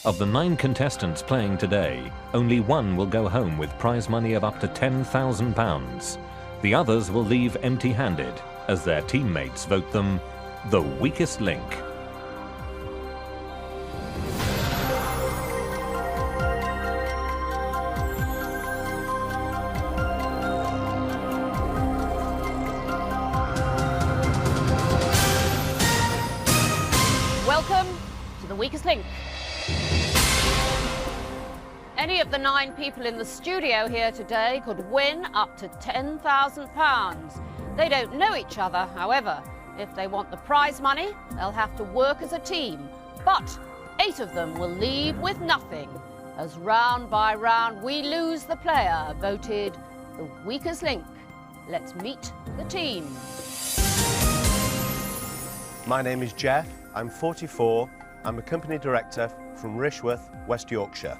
Of the 9 contestants playing today, only one will go home with prize money of up to £10,000. The others will leave empty-handed as their teammates vote them the weakest link. Welcome to the weakest link. Any of the 9 people in the studio here today could win up to £10,000. They don't know each other, however. If they want the prize money, they'll have to work as a team. But 8 of them will leave with nothing, as round by round we lose the player voted the weakest link. Let's meet the team. My name is Jeff. I'm 44. I'm a company director from Rishworth, West Yorkshire.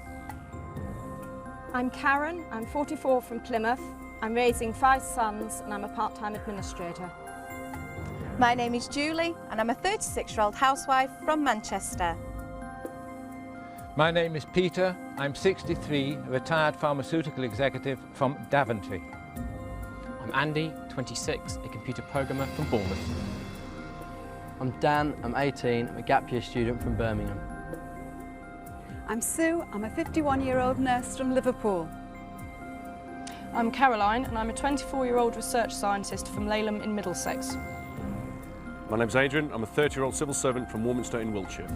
I'm Karen, I'm 44 from Plymouth. I'm raising 5 sons and I'm a part-time administrator. My name is Julie and I'm a 36-year-old housewife from Manchester. My name is Peter. I'm 63, a retired pharmaceutical executive from Daventry. I'm Andy, 26, a computer programmer from Bournemouth. I'm Dan, I'm 18, I'm a gap year student from Birmingham. I'm Sue, I'm a 51-year-old nurse from Liverpool. I'm Caroline and I'm a 24-year-old research scientist from Laleham in Middlesex. My name's Adrian, I'm a 30-year-old civil servant from Warminster in Wiltshire.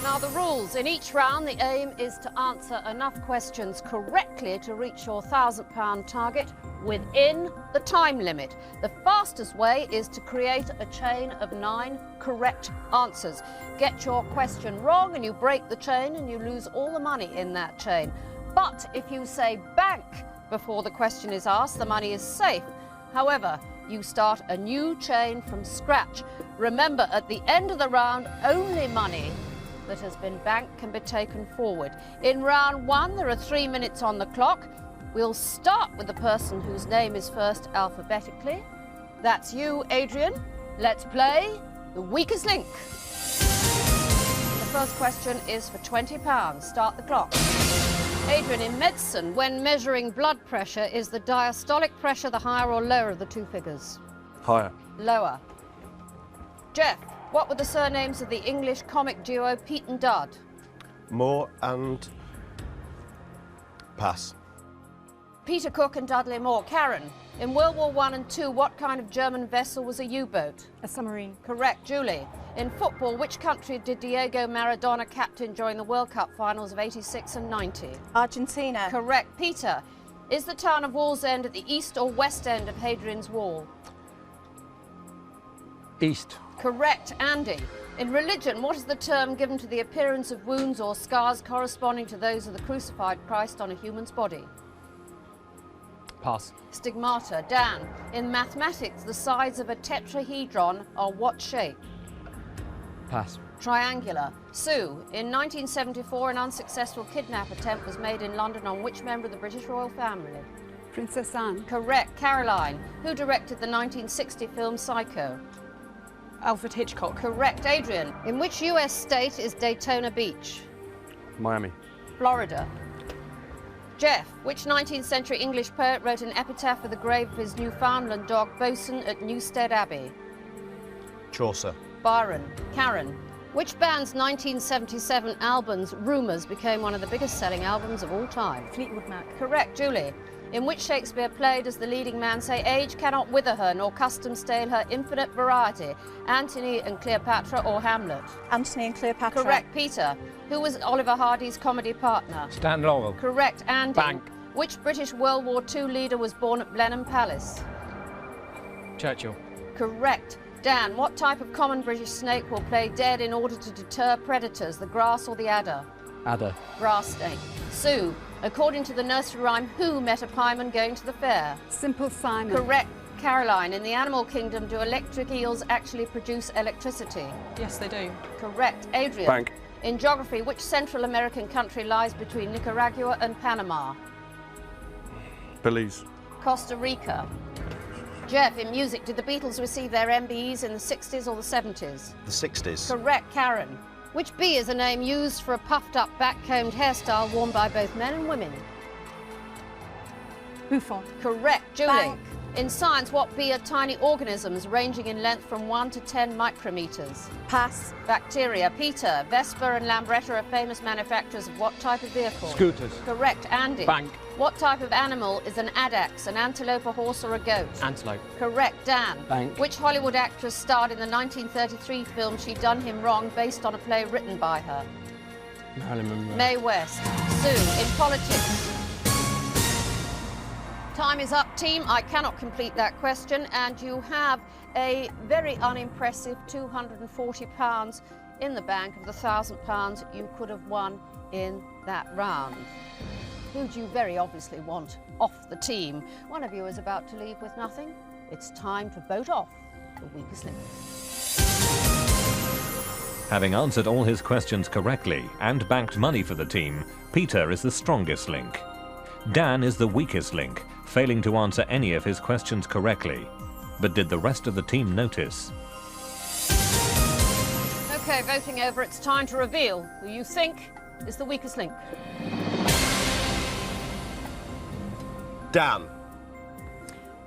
Now the rules. In each round the aim is to answer enough questions correctly to reach your £1,000 target within the time limit. The fastest way is to create a chain of 9 correct answers. Get your question wrong and you break the chain and you lose all the money in that chain. But if you say bank before the question is asked, the money is safe. However, you start a new chain from scratch. Remember, at the end of the round, only money that has been banked can be taken forward. In round 1, there are 3 minutes on the clock. We'll start with the person whose name is first alphabetically. That's you, Adrian. Let's play the weakest link. The first question is for £20. Start the clock. Adrian, in medicine, when measuring blood pressure, is the diastolic pressure the higher or lower of the 2 figures? Higher. Lower. Jeff, what were the surnames of the English comic duo Pete and Dud? Moore and... pass. Peter Cook and Dudley Moore. Karen, in World War I and II, what kind of German vessel was a U-boat? A submarine. Correct. Julie, in football, which country did Diego Maradona captain during the World Cup finals of '86 and '90? Argentina. Correct. Peter, is the town of Wallsend at the east or west end of Hadrian's Wall? East. Correct. Andy, in religion, what is the term given to the appearance of wounds or scars corresponding to those of the crucified Christ on a human's body? Pass. Stigmata. Dan, in mathematics, the sides of a tetrahedron are what shape? Pass. Triangular. Sue, in 1974, an unsuccessful kidnap attempt was made in London on which member of the British royal family? Princess Anne. Correct. Caroline, who directed the 1960 film Psycho? Alfred Hitchcock. Correct. Adrian, in which US state is Daytona Beach? Miami. Florida. Jeff, which 19th century English poet wrote an epitaph for the grave of his Newfoundland dog Bosun at Newstead Abbey? Chaucer. Byron. Karen, which band's 1977 albums, Rumours, became one of the biggest selling albums of all time? Fleetwood Mac. Correct. Julie, in which Shakespeare play does the leading man say, age cannot wither her, nor custom stale her infinite variety? Antony and Cleopatra or Hamlet? Antony and Cleopatra. Correct. Peter, who was Oliver Hardy's comedy partner? Stan Laurel. Correct. Andy, Bank. which British World War II leader was born at Blenheim Palace? Churchill. Correct. Dan, what type of common British snake will play dead in order to deter predators, the grass or the adder? Adder. Grass snake. Sue, according to the nursery rhyme, who met a pieman going to the fair? Simple Simon. Correct. Caroline, in the animal kingdom, do electric eels actually produce electricity? Yes, they do. Correct. Adrian. Bank. In geography, which Central American country lies between Nicaragua and Panama? Belize. Costa Rica. Jeff, in music, did the Beatles receive their MBEs in the 60s or the 70s? The 60s. Correct. Karen, Which bee is a name used for a puffed-up, back-combed hairstyle worn by both men and women? Buffon. Correct. Julie. Bank. In science, what bee are tiny organisms ranging in length from 1 to 10 micrometers? Pass. Bacteria. Peter. Vespa and Lambretta are famous manufacturers of what type of vehicle? Scooters. Correct. Andy. Bank. What type of animal is an addax, an antelope, a horse or a goat? Antelope. Correct. Dan. Bank. Which Hollywood actress starred in the 1933 film She Done Him Wrong, based on a play written by her? Marilyn Monroe. Mae West. Sue. In politics. Time is up, team. I cannot complete that question, and you have a very unimpressive £240 in the bank of the £1,000 you could have won in that round. Who do you very obviously want off the team? One of you is about to leave with nothing. It's time to vote off the weakest link. Having answered all his questions correctly and banked money for the team, Peter is the strongest link. Dan is the weakest link, failing to answer any of his questions correctly. But did the rest of the team notice? Okay, voting over, it's time to reveal who you think is the weakest link. Dan.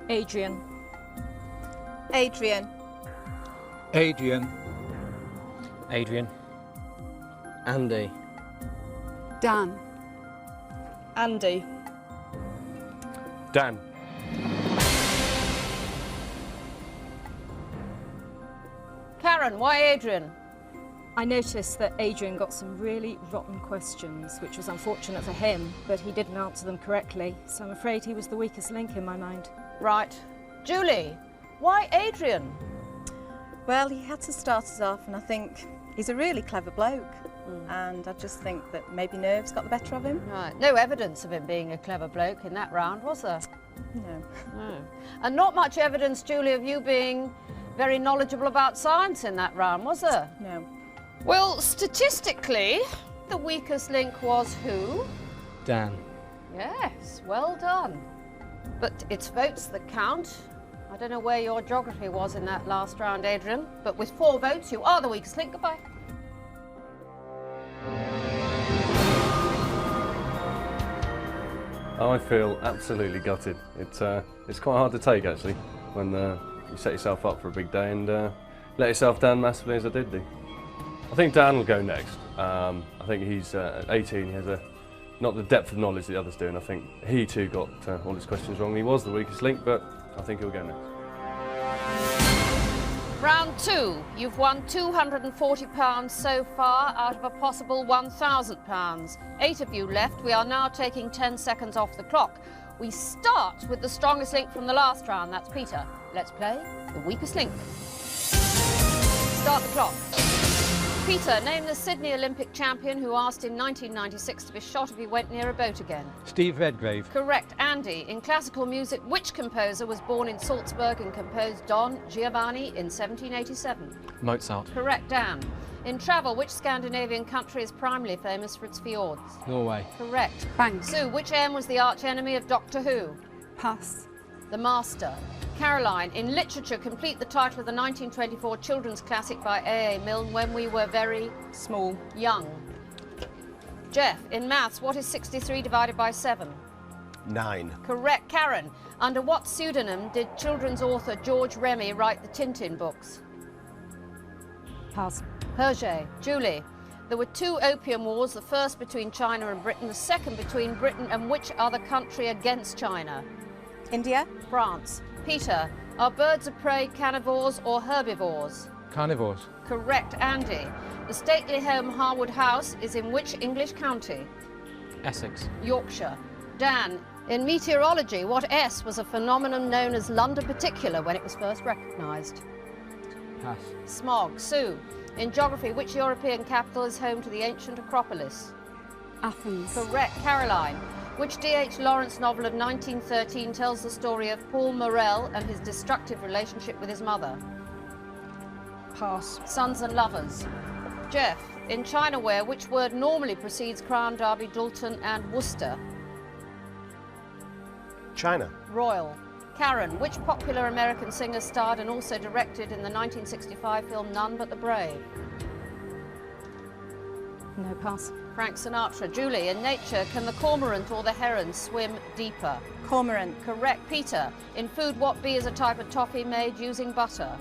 Adrian. Adrian. Adrian. Adrian. Andy. Dan. Andy. Dan. Karen, why Adrian? I noticed that Adrian got some really rotten questions, which was unfortunate for him, but he didn't answer them correctly, so I'm afraid he was the weakest link in my mind. Right. Julie, why Adrian? Well, he had to start us off, and I think he's a really clever bloke. And I just think that maybe nerves got the better of him. Right. No evidence of him being a clever bloke in that round, was there? No. No. And not much evidence, Julie, of you being very knowledgeable about science in that round, was there? No. Well, statistically, the weakest link was who? Dan. Yes, well done. But it's votes that count. I don't know where your geography was in that last round, Adrian, but with 4 votes, you are the weakest link. Goodbye. I feel absolutely gutted. It's quite hard to take actually when you set yourself up for a big day and let yourself down massively as I did do. I think Dan will go next. I think he's at 18, he has not the depth of knowledge the others do, and I think he too got all his questions wrong. He was the weakest link, but I think he'll go next. Round 2, you've won £240 so far out of a possible £1,000. 8 of you left. We are now taking 10 seconds off the clock. We start with the strongest link from the last round, that's Peter. Let's play the weakest link. Start the clock. Peter, name the Sydney Olympic champion who asked in 1996 to be shot if he went near a boat again. Steve Redgrave. Correct. Andy, in classical music, which composer was born in Salzburg and composed Don Giovanni in 1787? Mozart. Correct. Dan, in travel, which Scandinavian country is primarily famous for its fjords? Norway. Correct. Bank. Sue, which M was the arch enemy of Doctor Who? Pass. The Master. Caroline, in literature, complete the title of the 1924 children's classic by A.A. Milne, When We Were Very Small. Young. Jeff, in maths, what is 63 divided by 7? 9. Correct. Karen, under what pseudonym did children's author George Remy write the Tintin books? Pass. Hergé. Julie, there were 2 opium wars, the first between China and Britain, the second between Britain and which other country against China? India. France. Peter, are birds of prey carnivores or herbivores? Carnivores. Correct. Andy, the stately home Harwood House is in which English county? Essex. Yorkshire. Dan, in meteorology, what S was a phenomenon known as London Particular when it was first recognised? Pass. Smog. Sue, in geography, which European capital is home to the ancient Acropolis? Athens. Correct. Caroline, which D.H. Lawrence novel of 1913 tells the story of Paul Morel and his destructive relationship with his mother? Pass. Sons and Lovers. Jeff, in Chinaware, which word normally precedes Crown, Derby, Dalton and Worcester? China. Royal. Karen, which popular American singer starred and also directed in the 1965 film None But the Brave? No, pass. Frank Sinatra. Julie, in nature, can the cormorant or the heron swim deeper? Cormorant. Correct. Peter, in food, what bee is a type of toffee made using butter?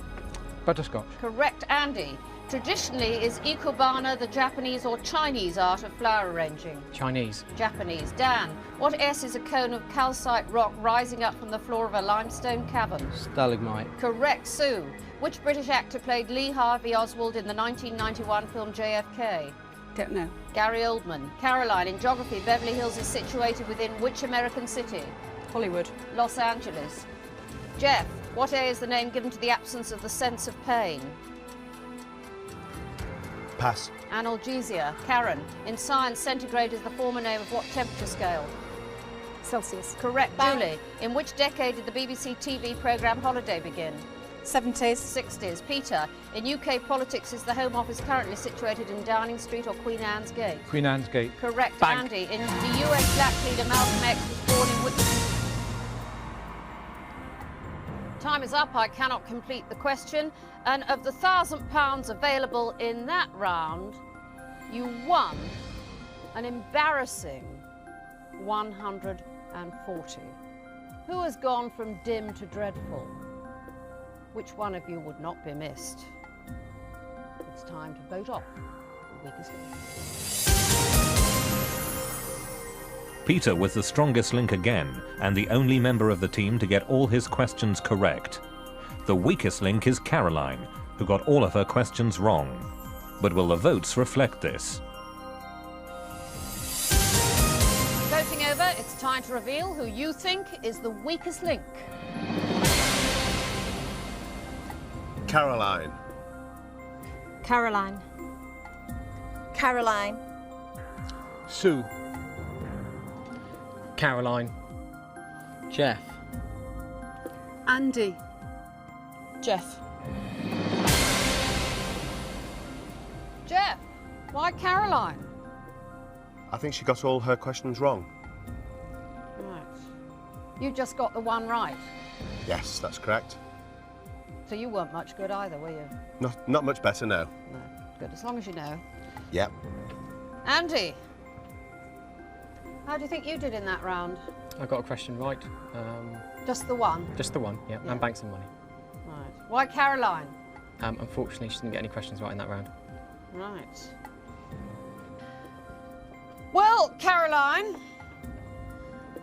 Butterscotch. Correct. Andy, traditionally, is ikebana the Japanese or Chinese art of flower arranging? Chinese. Japanese. Dan, what S is a cone of calcite rock rising up from the floor of a limestone cavern? Stalagmite. Correct. Sue, which British actor played Lee Harvey Oswald in the 1991 film JFK? Don't know. Gary Oldman. Caroline, in geography, Beverly Hills is situated within which American city? Hollywood. Los Angeles. Jeff, what A is the name given to the absence of the sense of pain? Pass. Analgesia. Karen, in science, centigrade is the former name of what temperature scale? Celsius. Correct. Julie, in which decade did the BBC TV programme Holiday begin? 70s. 60s. Peter, in UK politics, is the Home Office currently situated in Downing Street or Queen Anne's Gate? Queen Anne's Gate. Correct. Bank. Andy, in the US black leader Malcolm X was born in which... Time is up, I cannot complete the question. And of the £1,000 available in that round, you won an embarrassing 140. Who has gone from dim to dreadful? Which one of you would not be missed? It's time to vote off the weakest link. Peter was the strongest link again, and the only member of the team to get all his questions correct. The weakest link is Caroline, who got all of her questions wrong. But will the votes reflect this? Voting over, it's time to reveal who you think is the weakest link. Caroline. Caroline. Caroline. Sue. Caroline. Jeff. Andy. Jeff. Jeff, why Caroline? I think she got all her questions wrong. Right. You just got the one right. Yes, that's correct. So you weren't much good either, were you? Not much better, no. No. Good, as long as you know. Yep. Andy, how do you think you did in that round? I got a question right. Just the one? Just the one, yeah, and banked some money. Right. Why Caroline? Unfortunately, she didn't get any questions right in that round. Right. Well, Caroline,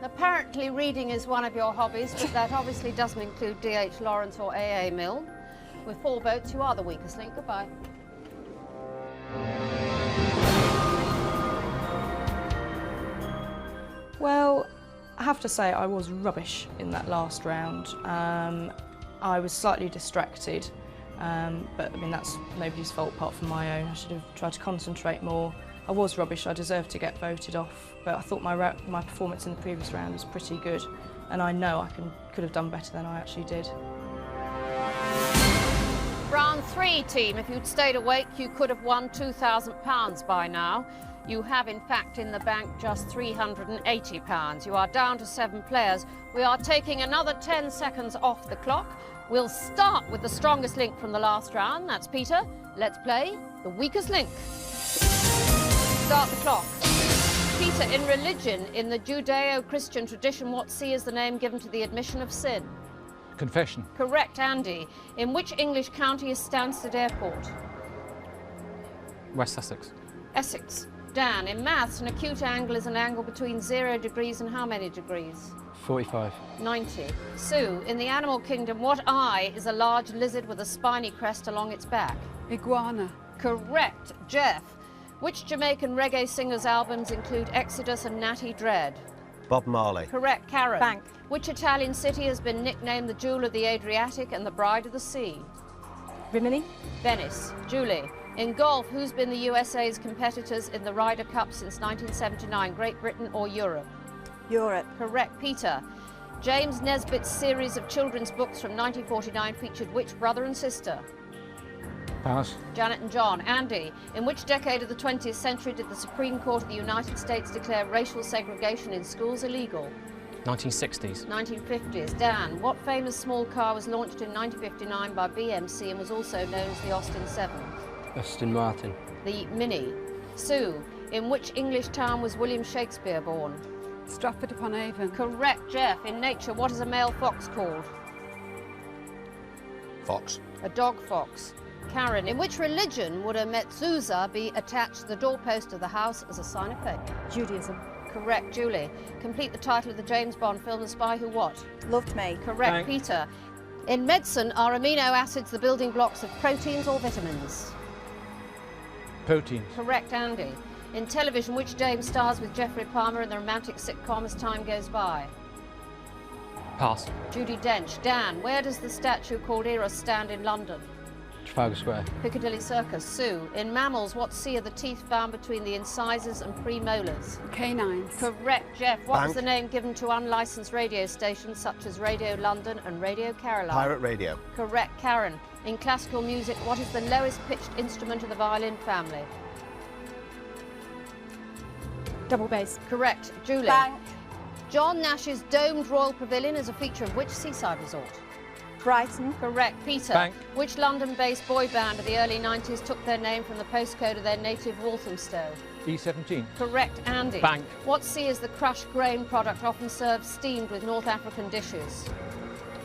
apparently reading is one of your hobbies, but that obviously doesn't include D.H. Lawrence or A.A. Milne. With 4 votes, you are the weakest link. Goodbye. Well, I have to say I was rubbish in that last round. I was slightly distracted, but I mean that's nobody's fault apart from my own. I should have tried to concentrate more. I was rubbish, I deserved to get voted off, but I thought my performance in the previous round was pretty good, and I know I could have done better than I actually did. Round 3, team. If you'd stayed awake, you could have won £2,000 by now. You have, in fact, in the bank just £380. You are down to 7 players. We are taking another 10 seconds off the clock. We'll start with the strongest link from the last round. That's Peter. Let's play the weakest link. Start the clock. Peter, in religion, in the Judeo-Christian tradition, what C is the name given to the admission of sin? Confession. Correct, Andy. In which English county is Stansted Airport? West Sussex. Essex. Dan, in maths, an acute angle is an angle between 0 degrees and how many degrees? 45. 90. Sue, in the animal kingdom, what eye is a large lizard with a spiny crest along its back? Iguana. Correct. Jeff, which Jamaican reggae singers' albums include Exodus and Natty Dread? Bob Marley. Correct. Karen. Bank. Which Italian city has been nicknamed the Jewel of the Adriatic and the Bride of the Sea? Rimini. Venice. Julie, in golf, who's been the USA's competitors in the Ryder Cup since 1979, Great Britain or Europe? Europe. Correct. Peter, James Nesbitt's series of children's books from 1949 featured which brother and sister? Pass. Janet and John. Andy, in which decade of the 20th century did the Supreme Court of the United States declare racial segregation in schools illegal? 1960s. 1950s. Dan, what famous small car was launched in 1959 by BMC and was also known as the Austin 7? Aston Martin. The Mini. Sue, in which English town was William Shakespeare born? Stratford-upon-Avon. Correct, Jeff. In nature, what is a male fox called? Fox. A dog fox. Karen, in which religion would a mezuzah be attached to the doorpost of the house as a sign of faith? Judaism. Correct, Julie. Complete the title of the James Bond film, The Spy Who What? Loved Me. Correct, Peter. In medicine, are amino acids the building blocks of proteins or vitamins? Proteins. Correct, Andy. In television, which dame stars with Geoffrey Palmer in the romantic sitcom As Time Goes By? Pass. Judi Dench. Dan, where does the statue called Eros stand in London? Trafalgar Square. Piccadilly Circus. Sue, in mammals, what C are the teeth found between the incisors and premolars? Canines. Correct, Jeff. What was Bank. the name given to unlicensed radio stations such as Radio London and Radio Caroline? Pirate radio. Correct, Karen. In classical music, what is the lowest pitched instrument of the violin family? Double bass. Correct, Julie. Bank. John Nash's domed Royal Pavilion is a feature of which seaside resort? Brighton. Correct, Peter. Bank. Which London-based boy band of the early 90s took their name from the postcode of their native Walthamstow? E17. Correct, Andy. Bank. What sea is the crushed grain product often served steamed with North African dishes?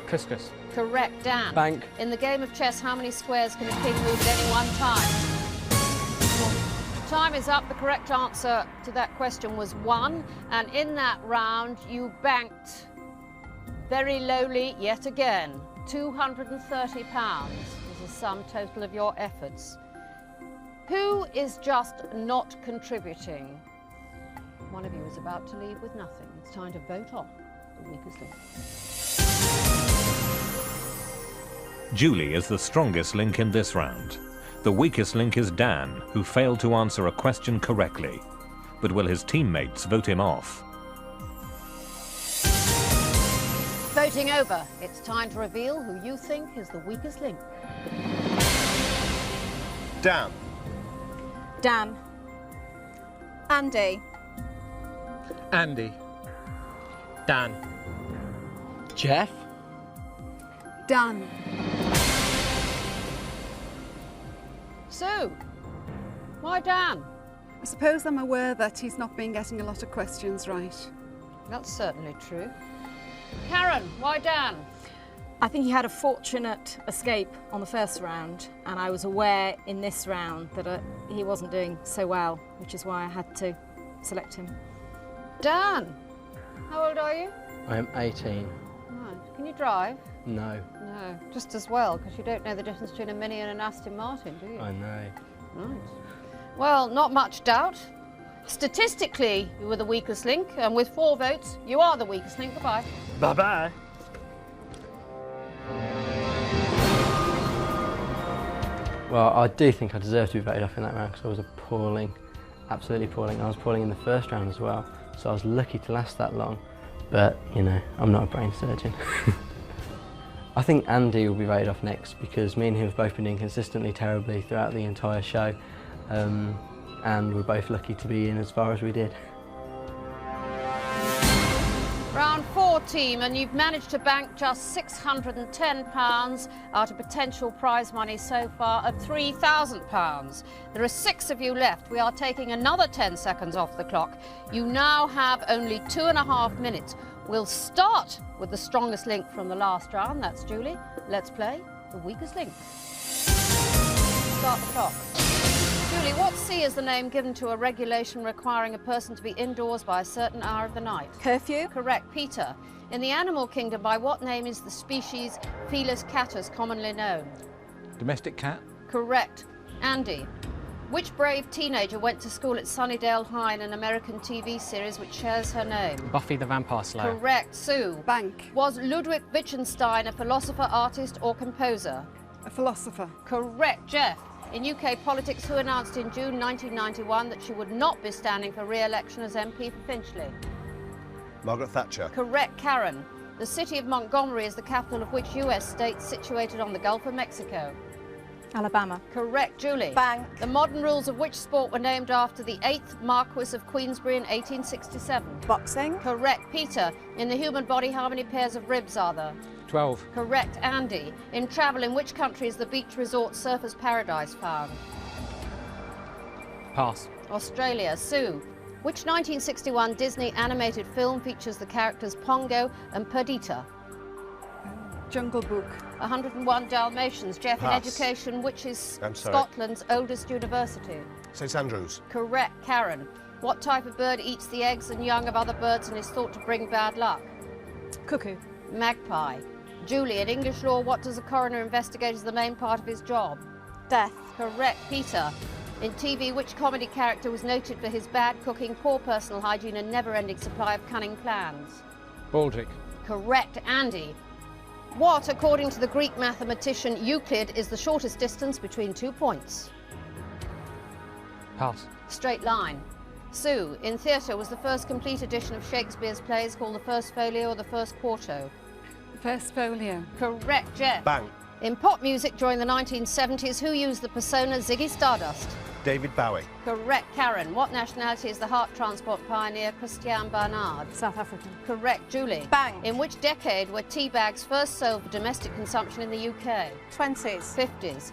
Couscous. Correct, Dan. Bank. In the game of chess, how many squares can a king move at any one time? Time is up. The correct answer to that question was 1. And in that round, you banked very lowly yet again. £230 is the sum total of your efforts. Who is just not contributing? One of you is about to leave with nothing. It's time to vote on the weakest link. Julie is the strongest link in this round. The weakest link is Dan, who failed to answer a question correctly. But will his teammates vote him off? Voting over. It's time to reveal who you think is the weakest link. Dan. Dan. Andy. Andy. Dan. Jeff. Dan. Sue, why Dan? I suppose I'm aware that he's not been getting a lot of questions right. That's certainly true. Karen, why Dan? I think he had a fortunate escape on the first round, and I was aware in this round that he wasn't doing so well, which is why I had to select him. Dan, how old are you? I am 18. Right. Can you drive? No. No, just as well, because you don't know the difference between a Mini and an Aston Martin, do you? I know. Right. Well, not much doubt. Statistically, you were the weakest link, and with 4 votes, you are the weakest link. Goodbye. Bye-bye. Well, I do think I deserve to be voted off in that round because I was appalling, absolutely appalling. I was appalling in the first round as well, so I was lucky to last that long. But, you know, I'm not a brain surgeon. I think Andy will be voted off next because me and him have both been doing consistently terribly throughout the entire show, and we're both lucky to be in as far as we did. Round 4, team, and you've managed to bank just £610 out of potential prize money so far of £3,000. There are 6 of you left. We are taking another 10 seconds off the clock. You now have only 2.5 minutes. We'll start with the strongest link from the last round. That's Julie. Let's play the weakest link. Start the clock. Julie, what C is the name given to a regulation requiring a person to be indoors by a certain hour of the night? Curfew. Correct. Peter, in the animal kingdom, by what name is the species Felis catus commonly known? Domestic cat. Correct. Andy, which brave teenager went to school at Sunnydale High in an American TV series which shares her name? Buffy the Vampire Slayer. Correct. Sue. Bank. Was Ludwig Wittgenstein a philosopher, artist or composer? A philosopher. Correct. Jeff, in UK politics, who announced in June 1991 that she would not be standing for re-election as MP for Finchley? Margaret Thatcher. Correct. Karen, the city of Montgomery is the capital of which US state situated on the Gulf of Mexico? Alabama. Correct. Julie. Bank. The modern rules of which sport were named after the 8th Marquess of Queensberry in 1867? Boxing. Correct. Peter, in the human body, how many pairs of ribs are there? 12. Correct. Andy, in travel, in which country is the beach resort Surfers Paradise found? Pass. Australia. Sue. Which 1961 Disney animated film features the characters Pongo and Perdita? Jungle Book. 101 Dalmatians. Jeff, Pass. in education, which is I'm sorry. Scotland's oldest university? St Andrews. Correct. Karen. What type of bird eats the eggs and young of other birds and is thought to bring bad luck? Cuckoo. Magpie. Julie, in English law, what does a coroner investigate as the main part of his job? Death. Correct. Peter. In TV, which comedy character was noted for his bad cooking, poor personal hygiene and never-ending supply of cunning plans? Baldric. Correct. Andy. What, according to the Greek mathematician Euclid, is the shortest distance between 2 points? Pass. Straight line. Sue, in theatre, was the first complete edition of Shakespeare's plays called the First Folio or the First Quarto? First Folio. Correct. Jeff. Bang. In pop music during the 1970s, who used the persona Ziggy Stardust? David Bowie. Correct. Karen. What nationality is the heart transport pioneer Christian Barnard? South African. Correct. Julie. Bang. In which decade were tea bags first sold for domestic consumption in the UK? 20s. 50s.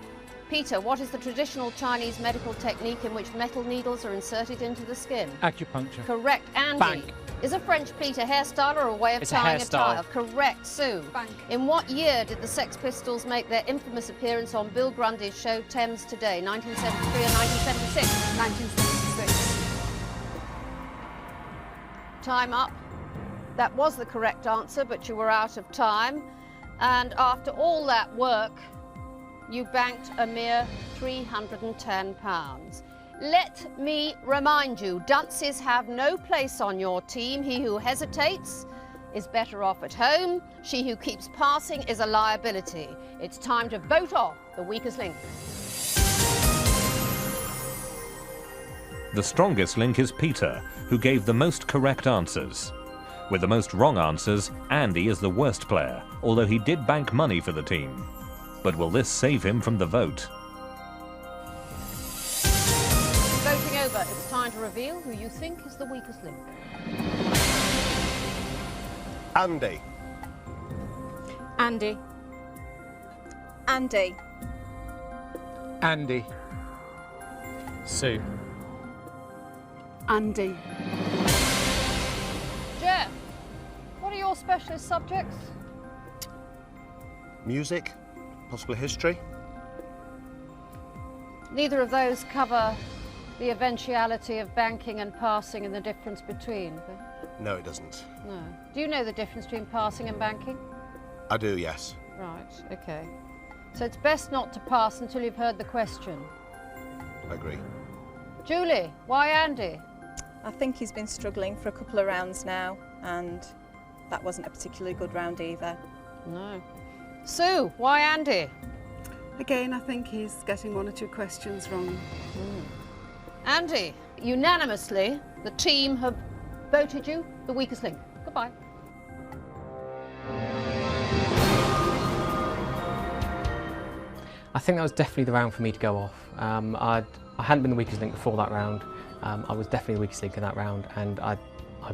Peter, what is the traditional Chinese medical technique in which metal needles are inserted into the skin? Acupuncture. Correct. Andy. Bank. Is a French pleat a hairstyle or a way of It's a tying hairstyle. tie? Correct. Sue. Bank. In what year did the Sex Pistols make their infamous appearance on Bill Grundy's show Thames Today? 1973 or 1976? 1976. Time up. That was the correct answer, but you were out of time. And after all that work, you banked a mere £310. Let me remind you, dunces have no place on your team. He who hesitates is better off at home. She who keeps passing is a liability. It's time to vote off the weakest link. The strongest link is Peter, who gave the most correct answers. With the most wrong answers, Andy is the worst player, although he did bank money for the team. But will this save him from the vote? Voting over, it's time to reveal who you think is the weakest link. Andy. Andy. Andy. Andy. Sue. Andy. Jeff, what are your specialist subjects? Music, possibly history. Neither of those cover the eventuality of banking and passing and the difference between. No, it doesn't. No. Do you know the difference between passing and banking? I do, yes. Right, okay. So it's best not to pass until you've heard the question. I agree. Julie, why Andy? I think he's been struggling for a couple of rounds now, and that wasn't a particularly good round either. No. Sue, why Andy? Again, I think he's getting one or two questions wrong. Andy, unanimously, the team have voted you the weakest link. Goodbye. I think that was definitely the round for me to go off. I hadn't been the weakest link before that round. I was definitely the weakest link in that round, and I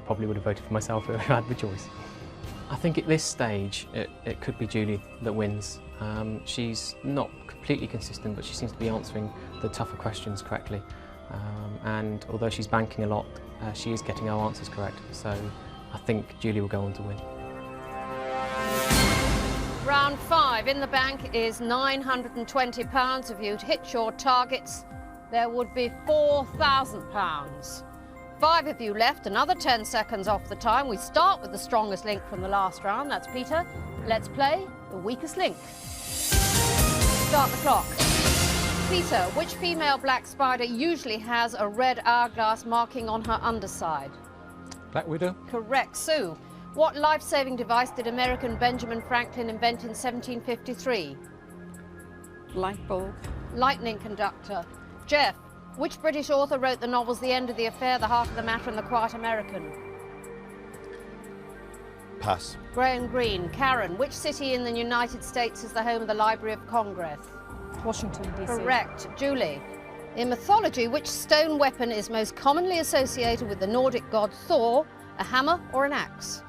probably would have voted for myself if I had the choice. I think at this stage, it could be Julie that wins. She's not completely consistent, but she seems to be answering the tougher questions correctly. And although she's banking a lot, she is getting her answers correct. So I think Julie will go on to win. Round 5 in the bank is £920. If you'd hit your targets, there would be £4,000. 5 of you left, another 10 seconds off the time. We start with the strongest link from the last round. That's Peter. Let's play the weakest link. Start the clock. Peter, which female black spider usually has a red hourglass marking on her underside? Black Widow. Correct. Sue, what life-saving device did American Benjamin Franklin invent in 1753? Light bulb. Lightning conductor. Jeff, which British author wrote the novels The End of the Affair, The Heart of the Matter and The Quiet American? Pass. Graham Greene. Karen, which city in the United States is the home of the Library of Congress? Washington, D.C. Correct. Julie, in mythology, which stone weapon is most commonly associated with the Nordic god Thor, a hammer or an axe?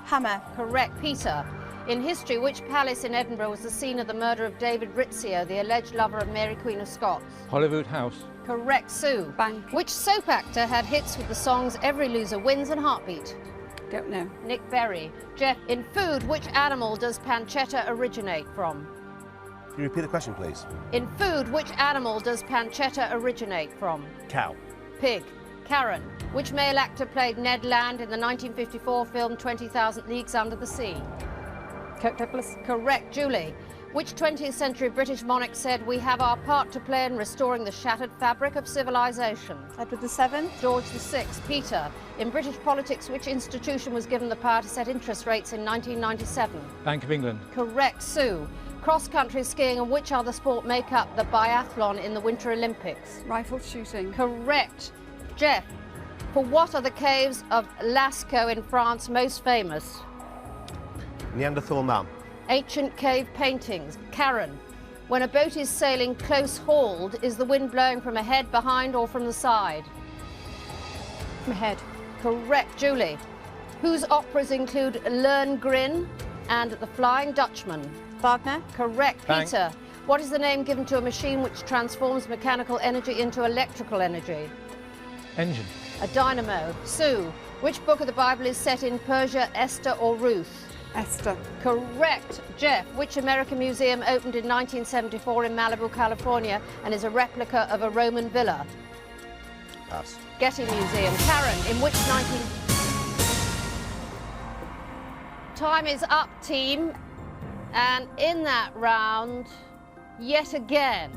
Hammer. Correct. Peter, in history, which palace in Edinburgh was the scene of the murder of David Rizzio, the alleged lover of Mary, Queen of Scots? Holyrood House. Correct, Sue. Bank. Which soap actor had hits with the songs Every Loser Wins and Heartbeat? Don't know. Nick Berry. Jeff, in food, which animal does pancetta originate from? Can you repeat the question, please? In food, which animal does pancetta originate from? Cow. Pig. Karen. Which male actor played Ned Land in the 1954 film 20,000 Leagues Under the Sea? Kirk Douglas. Correct, Julie. Which 20th century British monarch said, "We have our part to play in restoring the shattered fabric of civilization"? Edward VII. George VI. Peter. In British politics, which institution was given the power to set interest rates in 1997? Bank of England. Correct, Sue. Cross-country skiing and which other sport make up the biathlon in the Winter Olympics? Rifle shooting. Correct. Jeff, for what are the caves of Lascaux in France most famous? Neanderthal man. Ancient cave paintings. Karen, when a boat is sailing close hauled, is the wind blowing from ahead, behind or from the side? From ahead. Correct, Julie. Whose operas include Lohengrin and The Flying Dutchman? Wagner. Correct, Bang. Peter. What is the name given to a machine which transforms mechanical energy into electrical energy? Engine. A dynamo. Sue, which book of the Bible is set in Persia, Esther or Ruth? Esther. Correct. Jeff, which American museum opened in 1974 in Malibu, California and is a replica of a Roman villa? Pass. Getty Museum. Karen, in which 19... Time is up, team. And in that round, yet again,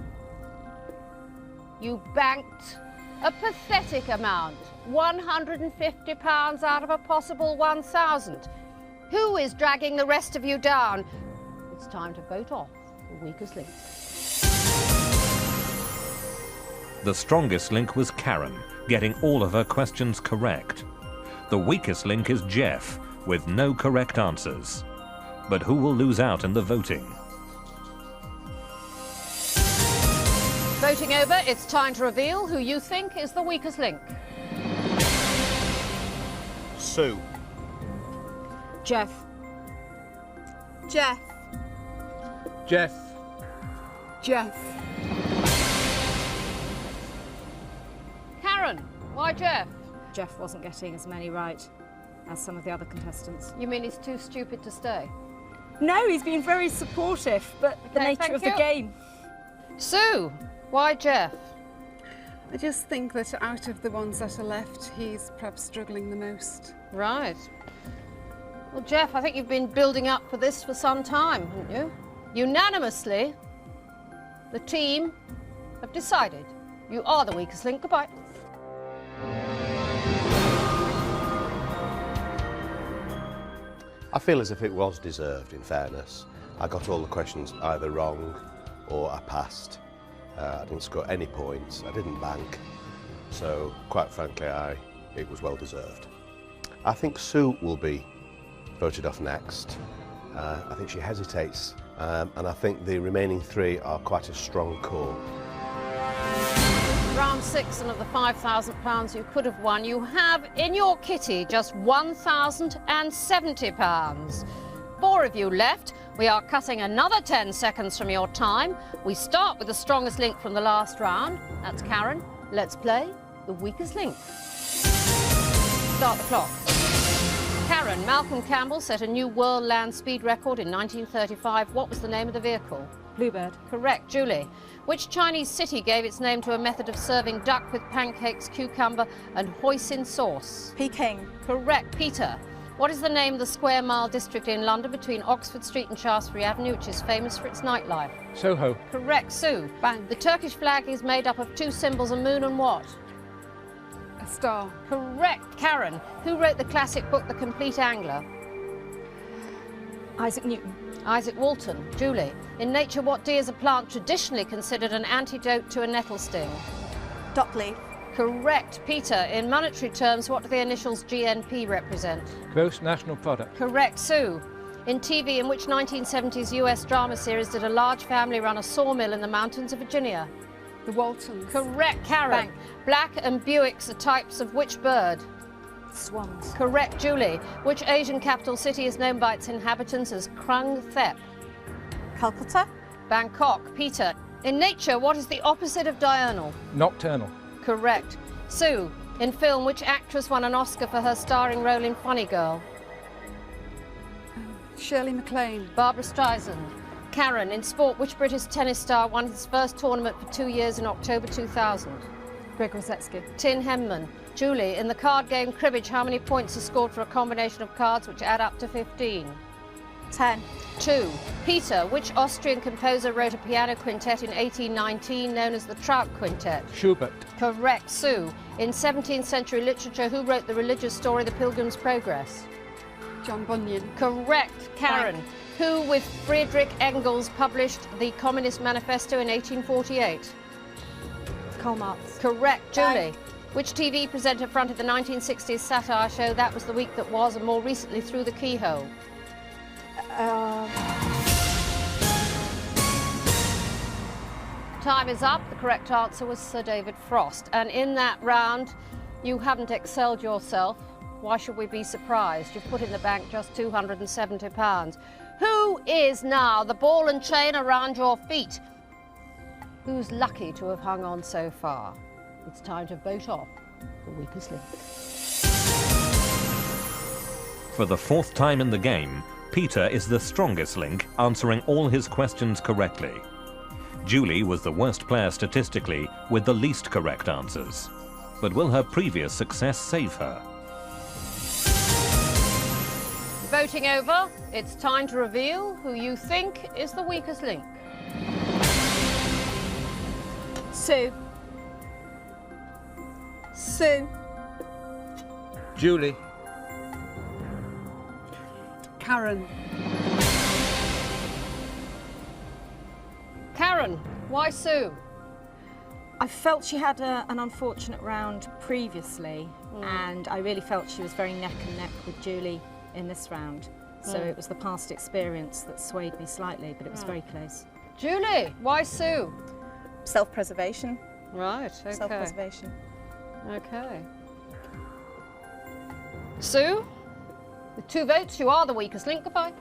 you banked a pathetic amount, £150 out of a possible 1,000. Who is dragging the rest of you down? It's time to vote off the weakest link. The strongest link was Karen, getting all of her questions correct. The weakest link is Jeff, with no correct answers. But who will lose out in the voting? Voting over, it's time to reveal who you think is the weakest link. Sue. Jeff. Jeff. Jeff. Jeff. Karen, why Jeff? Jeff wasn't getting as many right as some of the other contestants. You mean he's too stupid to stay? No, he's been very supportive, but the Okay, nature thank of the you. game. Sue, why Jeff? I just think that out of the ones that are left, he's perhaps struggling the most. Right. Well, Jeff, I think you've been building up for this for some time, haven't you? Unanimously, the team have decided you are the weakest link. Goodbye. I feel as if it was deserved, in fairness. I got all the questions either wrong or I passed. I didn't score any points, I didn't bank. So, quite frankly, it was well deserved. I think Sue will be voted off next. I think she hesitates, and I think the remaining three are quite a strong call. Round 6, and of the £5,000 you could have won, you have in your kitty just £1,070. 4 of you left. We are cutting another 10 seconds from your time. We start with the strongest link from the last round. That's Karen. Let's play the weakest link. Start the clock. Karen, Malcolm Campbell set a new world land speed record in 1935. What was the name of the vehicle? Bluebird. Correct. Julie, which Chinese city gave its name to a method of serving duck with pancakes, cucumber and hoisin sauce? Peking. Correct. Peter, what is the name of the square mile district in London between Oxford Street and Shaftesbury Avenue, which is famous for its nightlife? Soho. Correct. Sue, Bang. the Turkish flag is made up of 2 symbols, a moon and what? A star. Correct. Karen, who wrote the classic book The Complete Angler? Isaac Newton. Isaac Walton. Julie, in nature, what deer is a plant traditionally considered an antidote to a nettle sting? Dockleaf. Correct. Peter, in monetary terms, what do the initials GNP represent? Gross national product. Correct. Sue, in TV, in which 1970s US drama series did a large family run a sawmill in the mountains of Virginia? The Waltons. Correct. Karen, Bang. Black and Buicks are types of which bird? Swans. Correct. Julie, which Asian capital city is known by its inhabitants as Krung Thep? Calcutta. Bangkok. Peter, In nature, what is the opposite of diurnal? Nocturnal. Correct. Sue, in film, which actress won an Oscar for her starring role in Funny Girl? Shirley MacLaine. Barbara Streisand. Karen, in sport, which British tennis star won his first tournament for 2 years in October 2000? Greg Rosetsky. Tin Henman. Julie, in the card game cribbage, how many points are scored for a combination of cards which add up to 15? 10. 2. Peter, which Austrian composer wrote a piano quintet in 1819 known as the Trout Quintet? Schubert. Correct. Sue, in 17th century literature, who wrote the religious story The Pilgrim's Progress? John Bunyan. Correct. Karen, who with Friedrich Engels published the Communist Manifesto in 1848? Karl Marx. Correct. Julie, which TV presenter fronted the 1960s satire show That Was the Week That Was and more recently Through the Keyhole? Time is up. The correct answer was Sir David Frost. And in that round, you haven't excelled yourself. Why should we be surprised? You've put in the bank just £270. Who is now the ball and chain around your feet? Who's lucky to have hung on so far? It's time to vote off the weakest link. For the 4th time in the game, Peter is the strongest link, answering all his questions correctly. Julie was the worst player statistically, with the least correct answers. But will her previous success save her? Voting over, it's time to reveal who you think is the weakest link. Sue. Sue. Julie. Karen. Karen, why Sue? I felt she had an unfortunate round previously, and I really felt she was very neck and neck with Julie in this round. So it was the past experience that swayed me slightly, but it was very close. Julie, why Sue? Self-preservation. Right, okay. Self-preservation. Okay. Sue, with 2 votes, you are the weakest link. Goodbye.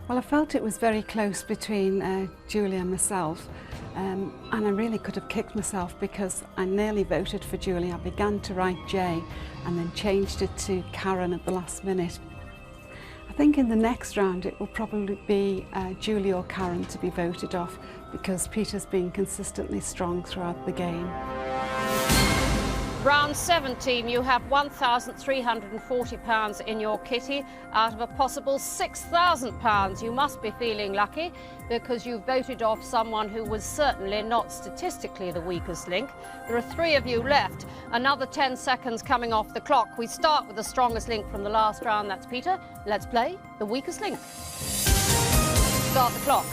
Well, I felt it was very close between Julie and myself, and I really could have kicked myself because I nearly voted for Julie. I began to write J and then changed it to Karen at the last minute. I think in the next round it will probably be Julie or Karen to be voted off because Peter's been consistently strong throughout the game. Round 7, team, you have £1,340 in your kitty out of a possible £6,000. You must be feeling lucky because you voted off someone who was certainly not statistically the weakest link. There are 3 of you left. Another 10 seconds coming off the clock. We start with the strongest link from the last round. That's Peter. Let's play the weakest link. Start the clock.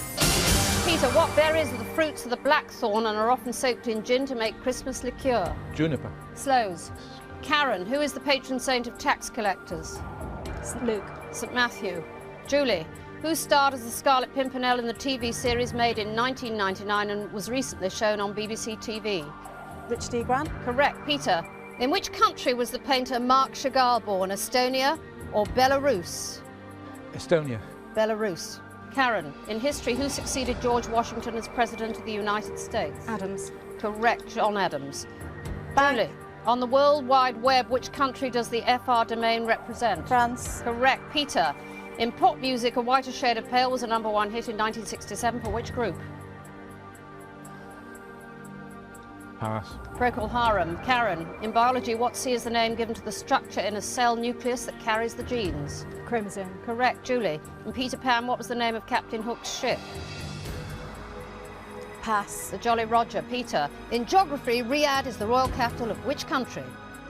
Peter, what berries are the fruits of the blackthorn and are often soaked in gin to make Christmas liqueur? Juniper. Sloes. Karen, who is the patron saint of tax collectors? St. Luke. St. Matthew. Julie, who starred as the Scarlet Pimpernel in the TV series made in 1999 and was recently shown on BBC TV? Richard E. Grant. Correct. Peter, in which country was the painter Marc Chagall born? Estonia or Belarus? Estonia. Belarus. Karen, in history, who succeeded George Washington as President of the United States? Adams. Correct, John Adams. Bank. Julie, on the World Wide Web, which country does the FR domain represent? France. Correct. Peter, in pop music, A Whiter Shade of Pale was a #1 hit in 1967 for which group? Pass. Procol Harum. Karen, in biology, what C is the name given to the structure in a cell nucleus that carries the genes? Chromosome. Correct. Julie, in Peter Pan, what was the name of Captain Hook's ship? Pass. The Jolly Roger. Peter, in geography, Riyadh is the royal capital of which country?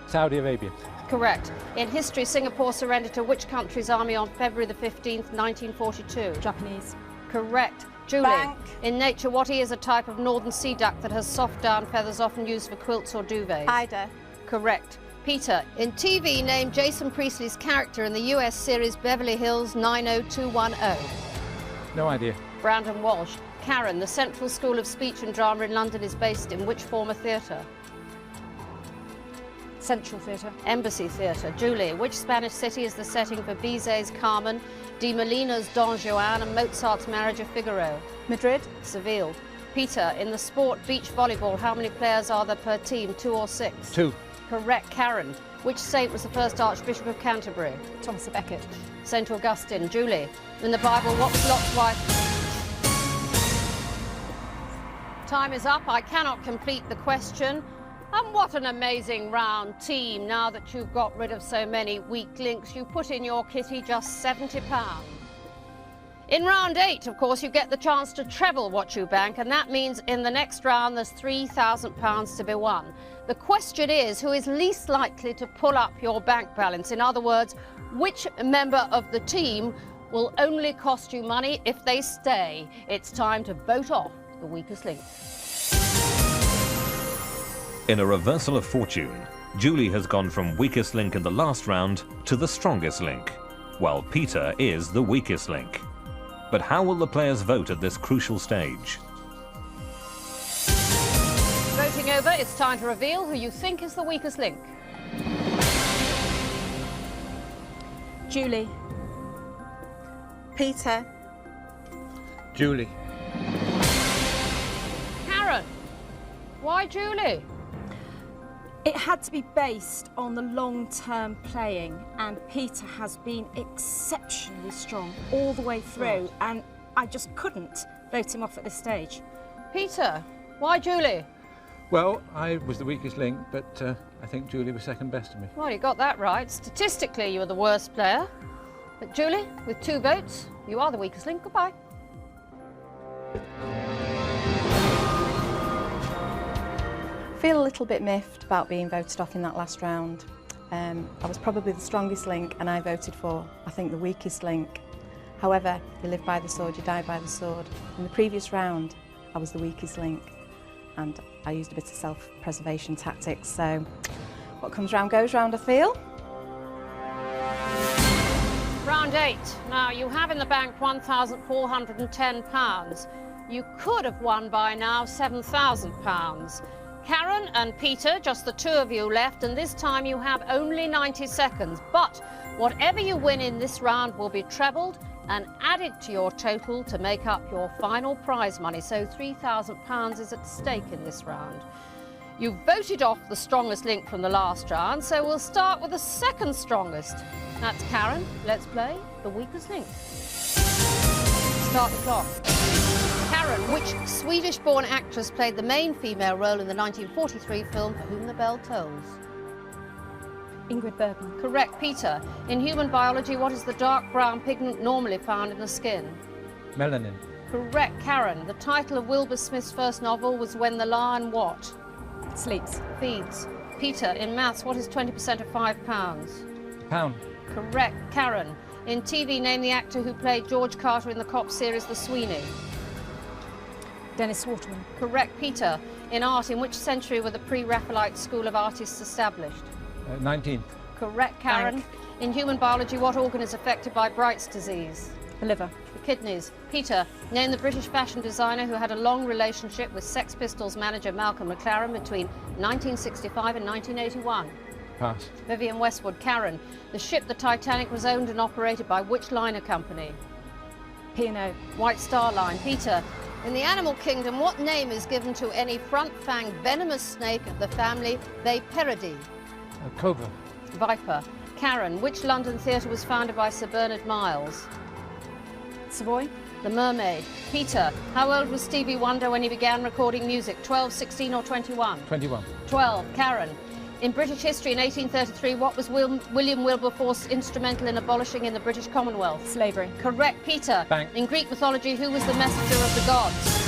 Saudi Arabia. Correct. In history, Singapore surrendered to which country's army on February the 15th, 1942? Japanese. Correct. Julie, Bank. in nature, what is a type of northern sea duck that has soft down feathers often used for quilts or duvets? Ida. Correct. Peter, in TV, name Jason Priestley's character in the US series Beverly Hills 90210. No idea. Brandon Walsh. Karen, the Central School of Speech and Drama in London is based in which former theatre? Central Theatre. Embassy Theatre. Julie, which Spanish city is the setting for Bizet's Carmen Di Molina's Don Juan and Mozart's Marriage of Figaro? Madrid. Seville. Peter, in the sport beach volleyball, how many players are there per team, 2 or 6? 2. Correct. Karen, which saint was the first Archbishop of Canterbury? Thomas à Becket. St. Augustine. Julie, in the Bible, what was Lot's wife? Time is up. I cannot complete the question. And what an amazing round, team. Now that you've got rid of so many weak links, you put in your kitty just £70. In round 8, of course, you get the chance to treble what you bank, and that means in the next round there's £3,000 to be won. The question is, who is least likely to pull up your bank balance? In other words, which member of the team will only cost you money if they stay? It's time to vote off the weakest link. In a reversal of fortune, Julie has gone from weakest link in the last round to the strongest link, while Peter is the weakest link. But how will the players vote at this crucial stage? Voting over, it's time to reveal who you think is the weakest link. Julie. Peter. Julie. Karen, why Julie? It had to be based on the long-term playing, and Peter has been exceptionally strong all the way through, and I just couldn't vote him off at this stage. Peter, why Julie? Well, I was the weakest link, but I think Julie was second best to me. Well, you got that right. Statistically, you were the worst player. But Julie, with 2 votes, you are the weakest link. Goodbye. I feel a little bit miffed about being voted off in that last round. I was probably the strongest link, and I voted for, I think, the weakest link. However, you live by the sword, you die by the sword. In the previous round, I was the weakest link, and I used a bit of self-preservation tactics, so what comes round goes round, I feel. Round 8. Now, you have in the bank £1,410. You could have won by now £7,000. Karen and Peter, just the 2 of you left, and this time you have only 90 seconds. But whatever you win in this round will be trebled and added to your total to make up your final prize money. So £3,000 is at stake in this round. You voted off the strongest link from the last round, so we'll start with the second strongest. That's Karen. Let's play the weakest link. Start the clock. Karen, which Swedish-born actress played the main female role in the 1943 film For Whom the Bell Tolls? Ingrid Bergman. Correct. Peter, in human biology, what is the dark brown pigment normally found in the skin? Melanin. Correct. Karen, the title of Wilbur Smith's first novel was When the Lion what? Sleeps. Feeds. Peter, in maths, what is 20% of £5? Pound. Correct. Karen, in TV, name the actor who played George Carter in the cop series The Sweeney. Dennis Waterman. Correct. Peter, in art, in which century were the pre-Raphaelite school of artists established? 19th. Correct. Karen, Bank. in human biology, what organ is affected by Bright's disease? The liver. The kidneys. Peter, name the British fashion designer who had a long relationship with Sex Pistols manager Malcolm McLaren between 1965 and 1981. Pass. Vivienne Westwood. Karen, the ship the Titanic was owned and operated by which liner company? P&O. White Star Line. Peter, in the animal kingdom, what name is given to any front-fanged venomous snake of the family Viperidae? Cobra. Viper. Karen, which London theatre was founded by Sir Bernard Miles? Savoy. The Mermaid. Peter, how old was Stevie Wonder when he began recording music? 12, 16 or 21? 21. 12. Karen, in British history in 1833, what was William Wilberforce instrumental in abolishing in the British Commonwealth? Slavery. Correct. Peter, Bank. in Greek mythology, who was the messenger of the gods?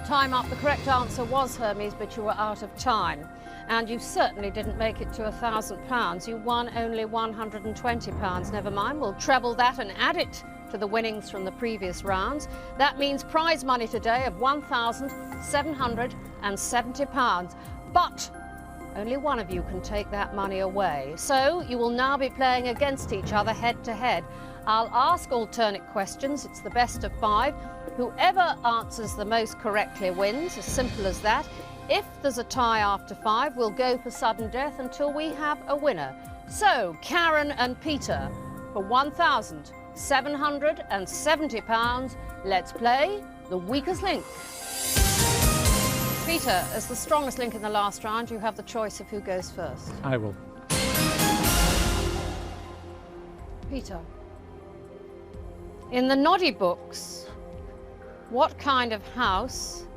Time up. The correct answer was Hermes, but you were out of time. And you certainly didn't make it to £1,000. You won only £120. Never mind, we'll treble that and add it to the winnings from the previous rounds. That means prize money today of £1,770. But only one of you can take that money away. So you will now be playing against each other head to head. I'll ask alternate questions. It's the best of 5. Whoever answers the most correctly wins, as simple as that. If there's a tie after 5, we'll go for sudden death until we have a winner. So, Karen and Peter, for £1,770, let's play the weakest link. Peter, as the strongest link in the last round, you have the choice of who goes first. I will. Peter, in the Noddy books, what kind of house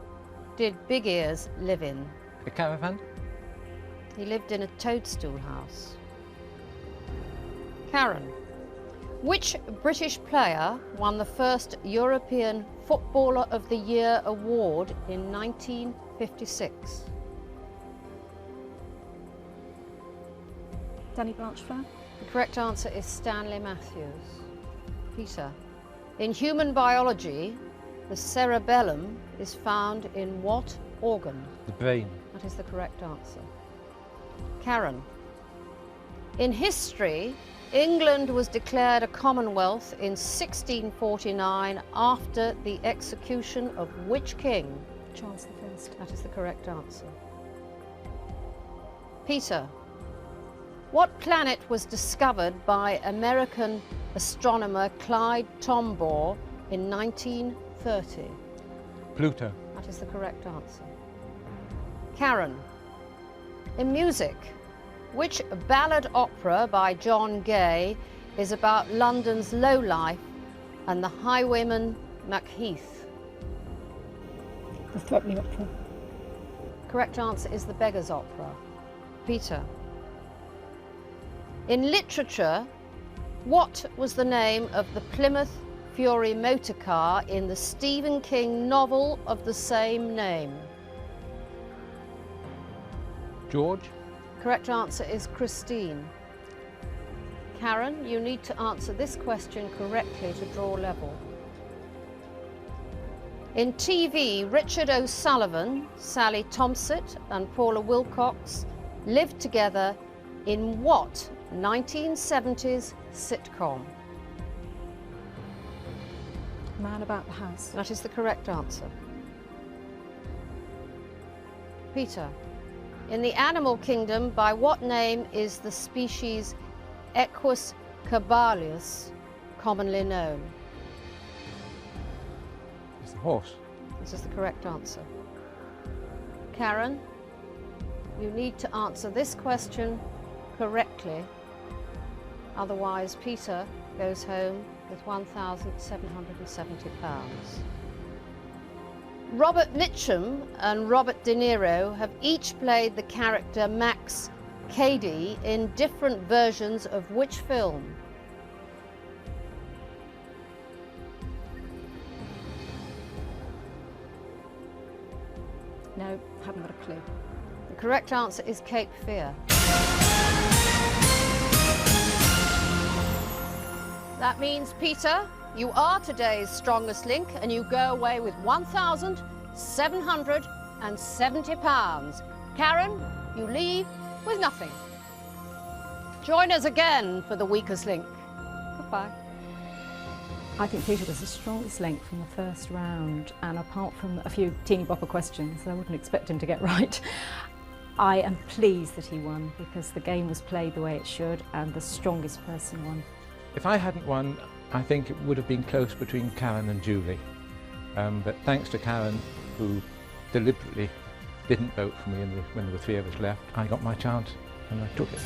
did Big Ears live in? A caravan? He lived in a toadstool house. Karen, which British player won the first European Footballer of the Year award in 1956? Danny Blanchflower. The correct answer is Stanley Matthews. Peter, in human biology, the cerebellum is found in what organ? The brain. That is the correct answer. Karen, in history, England was declared a Commonwealth in 1649 after the execution of which king? Charles I. That is the correct answer. Peter, what planet was discovered by American astronomer Clyde Tombaugh in 1930? Pluto. That is the correct answer. Karen, in music, which ballad opera by John Gay is about London's lowlife and the highwayman Macheath? The Threepenny Opera. Correct answer is The Beggar's Opera. Peter, in literature, what was the name of the Plymouth Fury motor car in the Stephen King novel of the same name? George. Correct answer is Christine. Karen, you need to answer this question correctly to draw level. In TV, Richard O'Sullivan, Sally Tomsett and Paula Wilcox lived together in what 1970s sitcom? Man About the House. That is the correct answer. Peter, in the animal kingdom, by what name is the species Equus cabalius commonly known? It's the horse. This is the correct answer. Karen, you need to answer this question correctly, otherwise Peter goes home with £1,770. Robert Mitchum and Robert De Niro have each played the character Max Cady in different versions of which film? No, haven't got a clue. The correct answer is Cape Fear. That means, Peter, you are today's strongest link and you go away with £1,770. Karen, you leave with nothing. Join us again for the weakest link. Goodbye. I think Peter was the strongest link from the first round, and apart from a few teeny bopper questions I wouldn't expect him to get right, I am pleased that he won because the game was played the way it should and the strongest person won. If I hadn't won, I think it would have been close between Karen and Julie. But thanks to Karen, who deliberately didn't vote for me when there were three of us left, I got my chance and I took it.